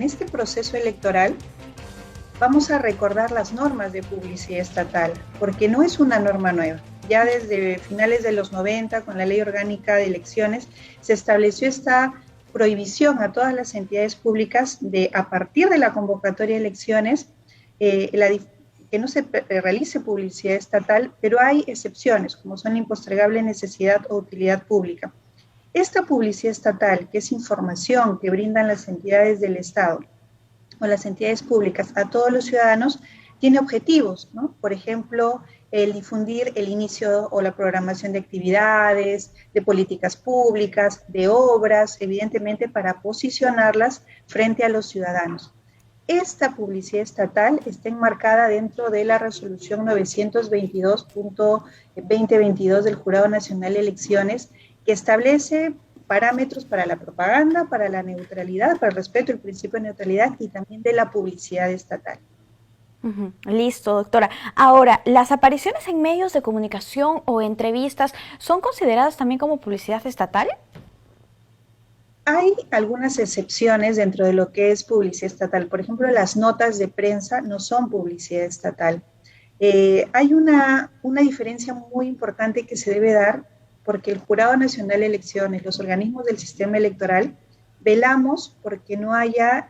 este proceso electoral vamos a recordar las normas de publicidad estatal, porque no es una norma nueva. Ya desde finales de los 90, con la Ley Orgánica de Elecciones, se estableció esta prohibición a todas las entidades públicas de, a partir de la convocatoria de elecciones, que no se realice publicidad estatal, pero hay excepciones, como son la impostergable necesidad o utilidad pública. Esta publicidad estatal, que es información que brindan las entidades del Estado o las entidades públicas a todos los ciudadanos, tiene objetivos, ¿no? Por ejemplo, el difundir el inicio o la programación de actividades, de políticas públicas, de obras, evidentemente para posicionarlas frente a los ciudadanos. Esta publicidad estatal está enmarcada dentro de la resolución 922.2022 del Jurado Nacional de Elecciones, que establece parámetros para la propaganda, para la neutralidad, para el respeto del principio de neutralidad y también de la publicidad estatal. Listo, doctora. Ahora, ¿las apariciones en medios de comunicación o entrevistas son consideradas también como publicidad estatal? Hay algunas excepciones dentro de lo que es publicidad estatal. Por ejemplo, las notas de prensa no son publicidad estatal. Hay una diferencia muy importante que se debe dar porque el Jurado Nacional de Elecciones, los organismos del sistema electoral, velamos porque no haya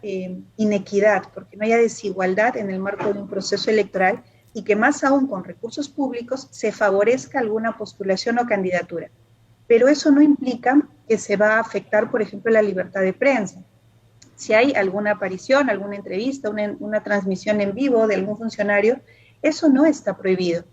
inequidad, porque no haya desigualdad en el marco de un proceso electoral y que más aún con recursos públicos se favorezca alguna postulación o candidatura. Pero eso no implica que se va a afectar, por ejemplo, la libertad de prensa. Si hay alguna aparición, alguna entrevista, una transmisión en vivo de algún funcionario, eso no está prohibido.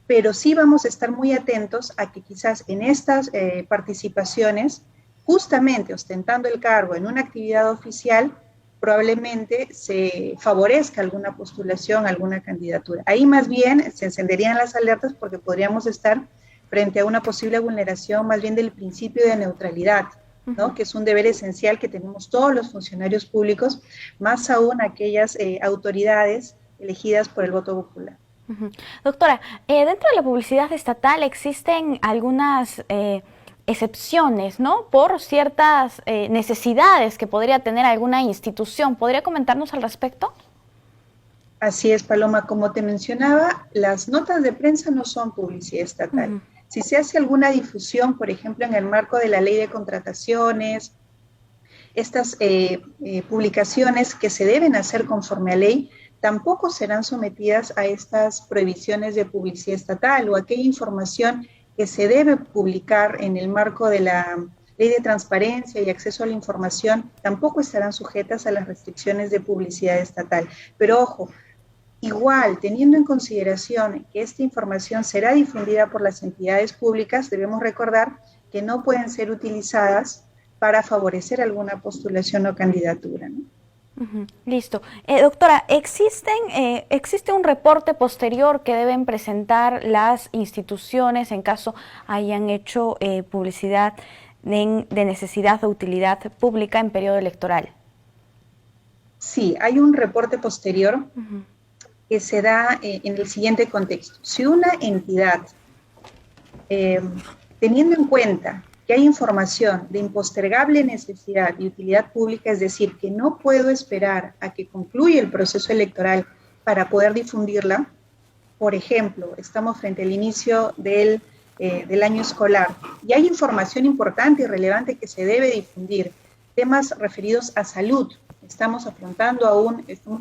Pero sí vamos a estar muy atentos a que quizás en estas participaciones, justamente ostentando el cargo en una actividad oficial, probablemente se favorezca alguna postulación, alguna candidatura. Ahí más bien se encenderían las alertas porque podríamos estar frente a una posible vulneración más bien del principio de neutralidad, ¿no? Que es un deber esencial que tenemos todos los funcionarios públicos, más aún aquellas autoridades elegidas por el voto popular. Doctora, dentro de la publicidad estatal existen algunas excepciones, ¿no? Por ciertas necesidades que podría tener alguna institución. ¿Podría comentarnos al respecto? Así es, Paloma. Como te mencionaba, las notas de prensa no son publicidad estatal. Si se hace alguna difusión, por ejemplo, en el marco de la ley de contrataciones, estas publicaciones que se deben hacer conforme a ley, tampoco serán sometidas a estas prohibiciones de publicidad estatal o aquella información que se debe publicar en el marco de la ley de transparencia y acceso a la información, tampoco estarán sujetas a las restricciones de publicidad estatal. Pero ojo, igual, teniendo en consideración que esta información será difundida por las entidades públicas, debemos recordar que no pueden ser utilizadas para favorecer alguna postulación o candidatura, ¿no? Listo. Doctora, ¿existe un reporte posterior que deben presentar las instituciones en caso hayan hecho publicidad de necesidad o utilidad pública en periodo electoral? Sí, hay un reporte posterior que se da en el siguiente contexto. Si una entidad, teniendo en cuenta que hay información de impostergable necesidad y utilidad pública, es decir, que no puedo esperar a que concluya el proceso electoral para poder difundirla, por ejemplo, estamos frente al inicio del año escolar y hay información importante y relevante que se debe difundir, temas referidos a salud, estamos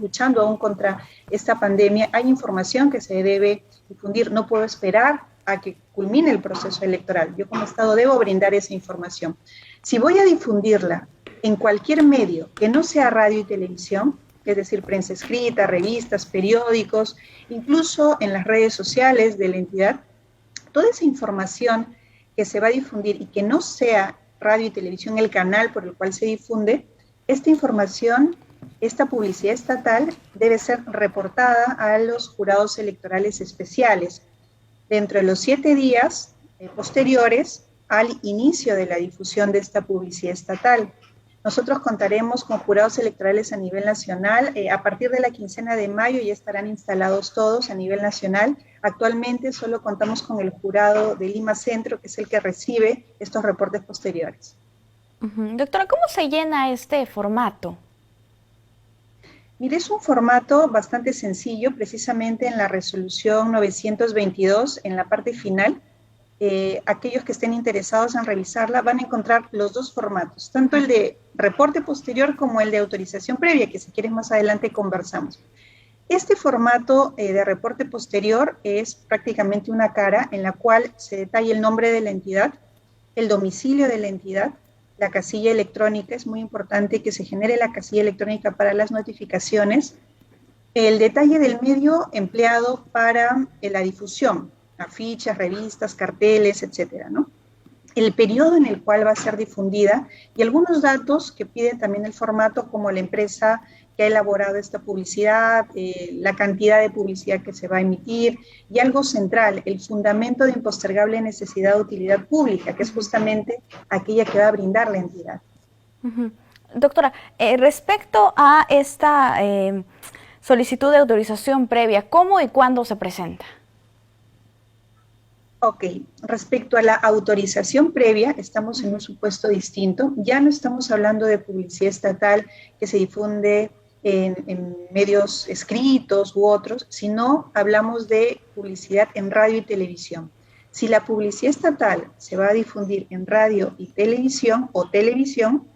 luchando aún contra esta pandemia, hay información que se debe difundir, no puedo esperar a que culmine el proceso electoral. Yo como Estado debo brindar esa información. Si voy a difundirla en cualquier medio que no sea radio y televisión, es decir, prensa escrita, revistas, periódicos, incluso en las redes sociales de la entidad, toda esa información que se va a difundir y que no sea radio y televisión el canal por el cual se difunde, esta información, esta publicidad estatal debe ser reportada a los jurados electorales especiales dentro de los 7 días posteriores al inicio de la difusión de esta publicidad estatal. Nosotros contaremos con jurados electorales a nivel nacional. A partir de la quincena de mayo ya estarán instalados todos a nivel nacional. Actualmente solo contamos con el jurado de Lima Centro, que es el que recibe estos reportes posteriores. Doctora, ¿cómo se llena este formato? Mire, es un formato bastante sencillo, precisamente en la resolución 922, en la parte final. Aquellos que estén interesados en revisarla van a encontrar los dos formatos, tanto el de reporte posterior como el de autorización previa, que si quieres más adelante conversamos. Este formato de reporte posterior es prácticamente una cara en la cual se detalla el nombre de la entidad, el domicilio de la entidad, la casilla electrónica, es muy importante que se genere la casilla electrónica para las notificaciones, el detalle del medio empleado para la difusión, afiches, revistas, carteles, etcétera, ¿no? El periodo en el cual va a ser difundida y algunos datos que pide también el formato, como la empresa que ha elaborado esta publicidad, la cantidad de publicidad que se va a emitir y algo central, el fundamento de impostergable necesidad de utilidad pública, que es justamente aquella que va a brindar la entidad. Doctora, respecto a esta solicitud de autorización previa, ¿cómo y cuándo se presenta? Ok, respecto a la autorización previa, estamos en un supuesto distinto. Ya no estamos hablando de publicidad estatal que se difunde en medios escritos u otros, sino hablamos de publicidad en radio y televisión. Si la publicidad estatal se va a difundir en radio y televisión o televisión,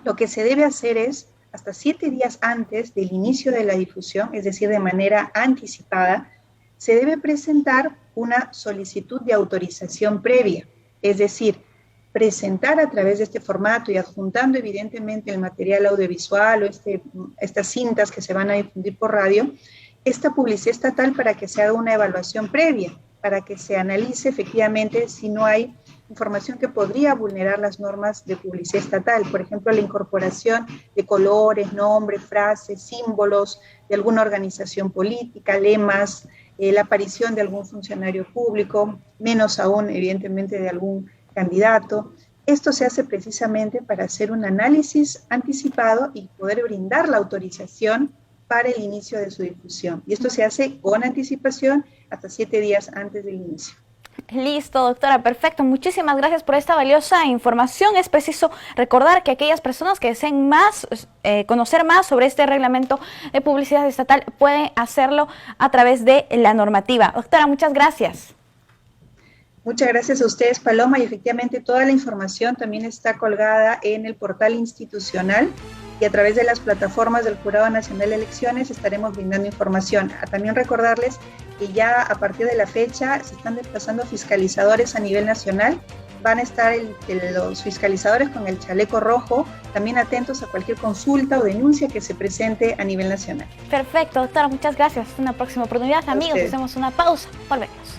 lo que se debe hacer es, hasta 7 días antes del inicio de la difusión, es decir, de manera anticipada, se debe presentar una solicitud de autorización previa, es decir, presentar a través de este formato y adjuntando evidentemente el material audiovisual o estas cintas que se van a difundir por radio, esta publicidad estatal para que se haga una evaluación previa, para que se analice efectivamente si no hay información que podría vulnerar las normas de publicidad estatal, por ejemplo, la incorporación de colores, nombres, frases, símbolos de alguna organización política, lemas, la aparición de algún funcionario público, menos aún, evidentemente, de algún candidato. Esto se hace precisamente para hacer un análisis anticipado y poder brindar la autorización para el inicio de su difusión. Y esto se hace con anticipación hasta 7 días antes del inicio. Listo, doctora, perfecto. Muchísimas gracias por esta valiosa información. Es preciso recordar que aquellas personas que deseen conocer más sobre este reglamento de publicidad estatal pueden hacerlo a través de la normativa. Doctora, muchas gracias. Muchas gracias a ustedes, Paloma, y efectivamente toda la información también está colgada en el portal institucional y a través de las plataformas del Jurado Nacional de Elecciones estaremos brindando información. También recordarles que ya a partir de la fecha se están desplazando fiscalizadores a nivel nacional. Van a estar los fiscalizadores con el chaleco rojo, también atentos a cualquier consulta o denuncia que se presente a nivel nacional. Perfecto, doctora, muchas gracias. Hasta una próxima oportunidad. Amigos, hacemos una pausa. Volvemos.